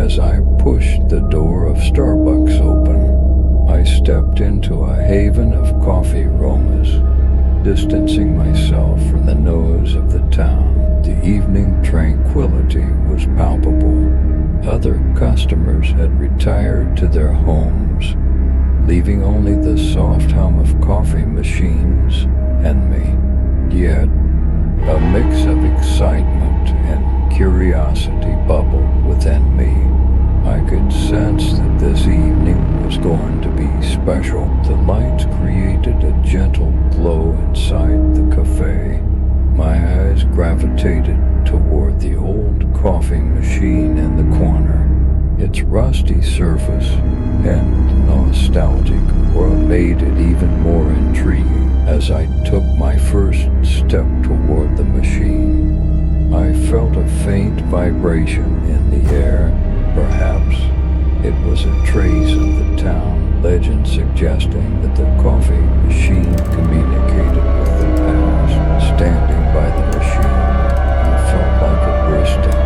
As I pushed the door of Starbucks open, I stepped into a haven of coffee aromas, distancing myself from the noise of the town. The evening tranquility was palpable. Other customers had retired to their homes, leaving only the soft hum of coffee machines and me. Yet, a mix of excitement and curiosity bubbled within me. I could sense that this evening was going to be special. The lights created a gentle glow inside the cafe. My eyes gravitated toward the old coffee machine in the corner. Its rusty surface and nostalgic aura made it even more intriguing. As I took my first step toward the machine, I felt a faint vibration in the air. Perhaps it was a trace of the town legend suggesting that the coffee machine communicated with the past. Standing by the machine, I felt like a bursting,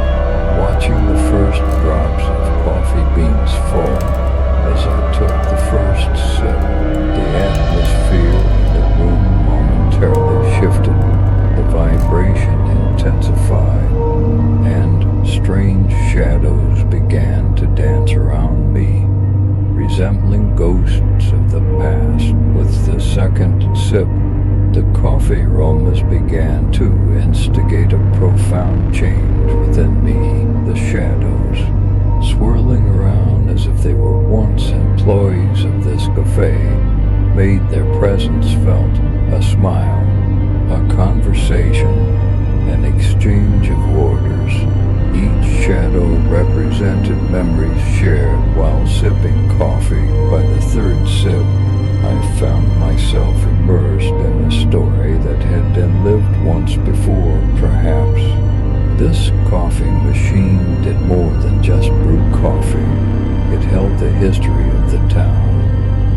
watching the first drops of coffee beans fall. As I took the first sip, the atmosphere in the room momentarily shifted. The vibration intensified, and strange shadows began to dance around me, resembling ghosts of the past. With the second sip, the coffee aromas began to instigate a profound change within me. The shadows, swirling around as if they were once employees of this cafe, made their presence felt. A smile, a conversation, an exchange of orders. Each shadow represented memories shared while sipping coffee. By the third sip, I found myself immersed in a story that had been lived once before. Perhaps this coffee machine did more than just brew coffee. It held the history of the town.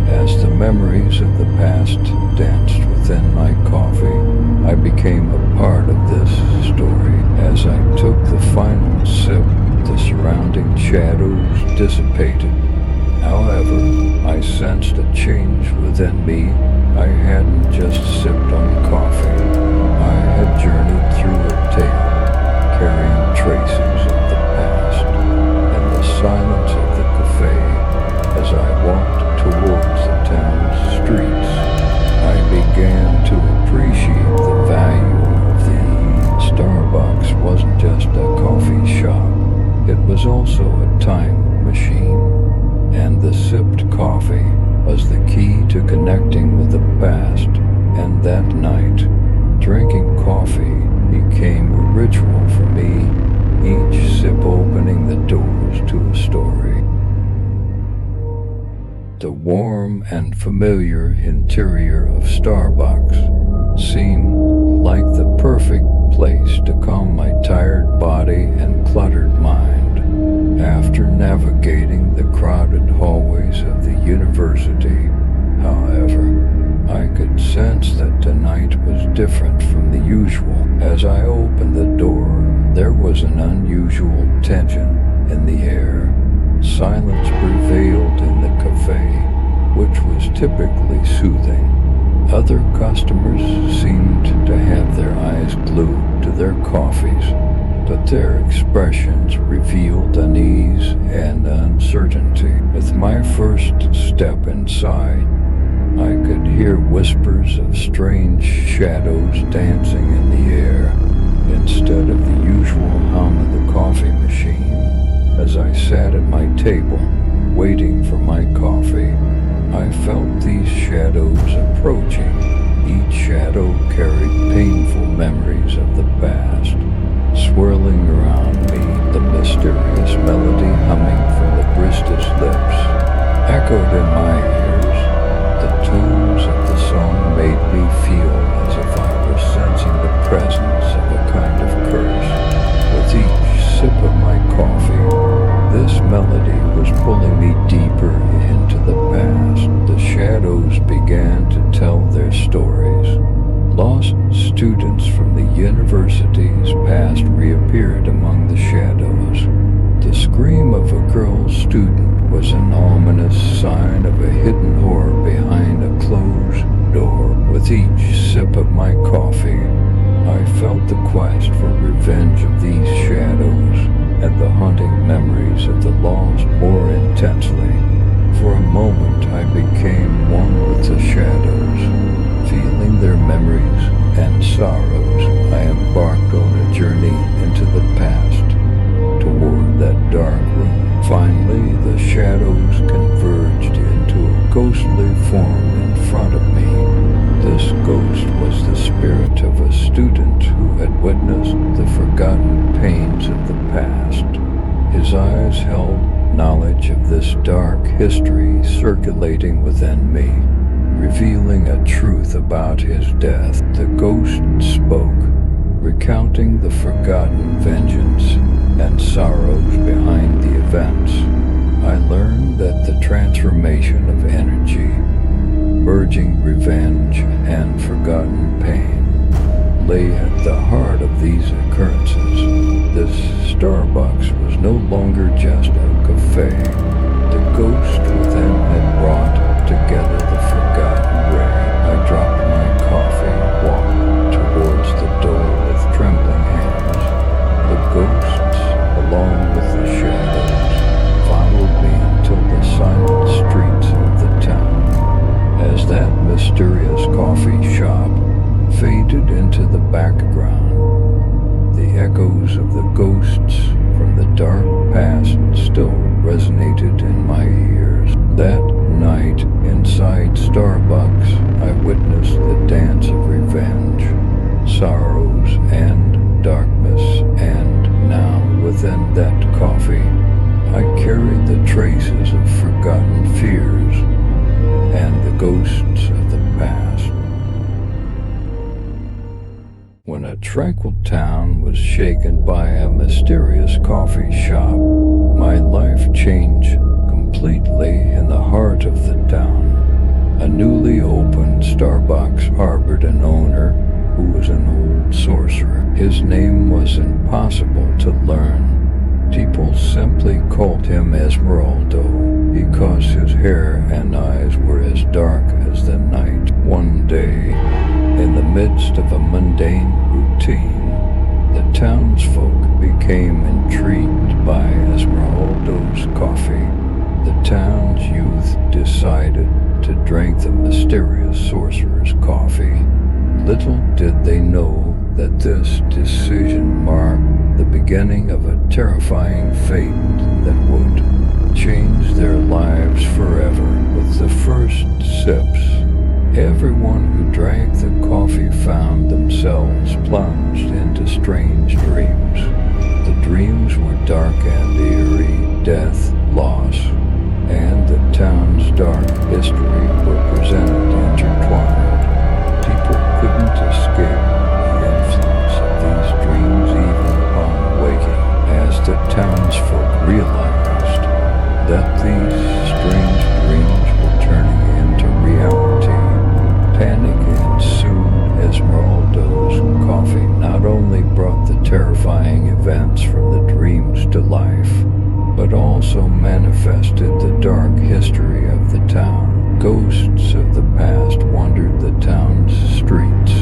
As the memories of the past danced within my coffee, I became a part of this story. As I took the final sip, the surrounding shadows dissipated. However, I sensed a change within me. I hadn't just sipped on coffee. I had journeyed through a tale, carrying traces of the past and the silence of the cafe. As I walked towards the town's streets, I began to appreciate the value of the Starbucks wasn't just a coffee shop. It was also a time machine, and the sipped coffee was the key to connecting with the past. And that night, drinking coffee became a ritual for me, each sip opening the doors to a story. The warm and familiar interior of Starbucks seemed like the perfect place to calm my tired body and cluttered mind. After navigating the crowded hallways of the university, however, I could sense that tonight was different from the usual. As I opened the door, there was an unusual tension in the air. Silence prevailed in the cafe, which was typically soothing. Other customers seemed to have their eyes glued to their coffees, but their expressions revealed unease and uncertainty. With my first step inside, I could hear whispers of strange shadows dancing in the air, instead of the usual hum of the coffee machine. As I sat at my table, waiting for my coffee, I felt these shadows approaching. Each shadow carried painful memories of the past. Swirling around me, the mysterious melody humming from the barista's lips echoed in my ears. The tunes of the song made me feel as if I were sensing the presence of a kind of curse. With each sip of my coffee, this melody was pulling me deeper into the past. The shadows began to tell their stories. Lost students from the university's past reappeared among the shadows. The scream of a girl student was an ominous sign of a hidden horror behind a closed door. With each sip of my coffee, I felt the quest for revenge of these shadows and the haunting memories of the lost more intensely. For a moment I became one with the shadows, feeling their memories and sorrows. I embarked on a journey into the past, toward that dark room. Finally, the shadows converged into a ghostly form in front of me. This ghost was the spirit of a student who had witnessed the forgotten pains of the past. His eyes held knowledge of this dark history circulating within me, revealing a truth about his death. The ghost spoke, recounting the forgotten vengeance and sorrows behind the events. I learned that the transformation of energy, merging revenge and forgotten pain, lay at the heart of these occurrences. This Starbucks was no longer just a cafe. The ghost within had brought together the forgotten ray. I dropped my coffee, walked towards the door with trembling hands. The ghosts, along with the shadows, followed me until the silent streets of the town. As that mysterious coffee shop faded into the background, the echoes of the ghosts from the dark past still resonated in my ears. That night, inside Starbucks, I witnessed the dance of revenge, sorrows, and darkness, and now within that coffee, I carried the traces of forgotten fears and the ghosts of the past. When a tranquil town was shaken by a mysterious coffee shop, my life changed completely. In the heart of the town, a newly opened Starbucks harbored an owner who was an old sorcerer. His name was impossible to learn. People simply called him Esmeraldo because his hair and eyes were as dark as the night. One day, in the midst of a mundane routine, the townsfolk became intrigued by Esmeraldo's coffee. The town's youth decided to drink the mysterious sorcerer's coffee. Little did they know that this decision marked the beginning of a terrifying fate that would change their lives forever. With the first sips, everyone who drank the coffee found themselves plunged into strange dreams. The dreams were dark and eerie. Death, loss, and the town's dark history were presented intertwined. People couldn't escape the influence of these dreams even upon waking. As the townsfolk realized that these strange dreams were turning into reality, panic ensued. Esmeraldo's coffee not only brought the terrifying events from the dreams to life, but also manifested the dark history of the town. Ghosts of the past wandered the town's streets,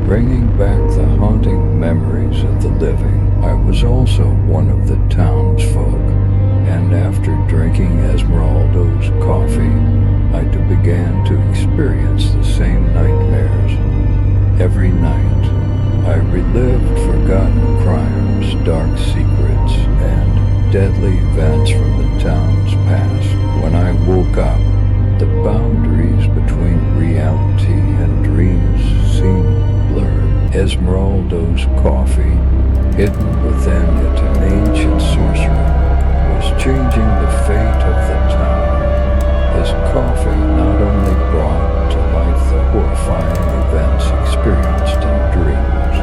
bringing back the haunting memories of the living. I was also one of the townsfolk, and after drinking Esmeraldo's coffee, I began to experience the same nightmares. Every night, I relived forgotten crimes, dark secrets, and deadly events from the town's past. When I woke up, the boundaries between reality and dreams seemed blurred. Esmeraldo's coffee, hidden within it an ancient sorcerer, was changing the fate of the town. His coffee not only brought to life the horrifying events experienced in dreams,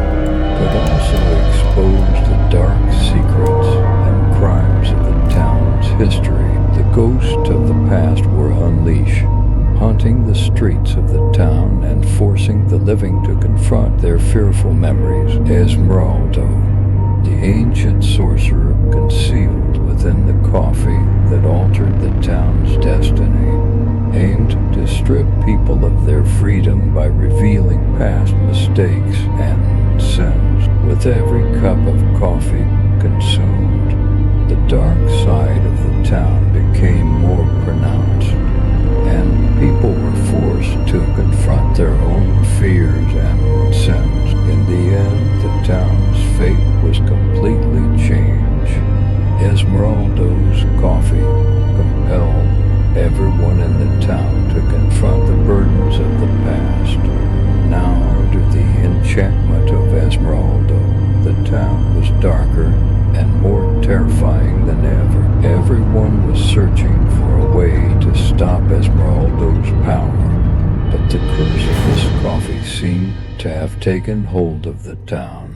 but also exposed the dark secrets and crimes of the town's history. The ghosts of the past were unleashed, haunting the streets of the town and forcing the living to confront their fearful memories. Esmeraldo, the ancient sorcerer concealed within the coffee that all strip people of their freedom by revealing past mistakes and sins. With every cup of coffee consumed, the dark side of the town became more pronounced, and people were forced to confront their own fears and sins. In the end, the town's fate was completely changed. Esmeralda's coffee compelled everyone in the town to confront the burdens of the past. Now, under the enchantment of Esmeralda, the town was darker and more terrifying than ever. Everyone was searching for a way to stop Esmeralda's power, but the curse of this coffee seemed to have taken hold of the town.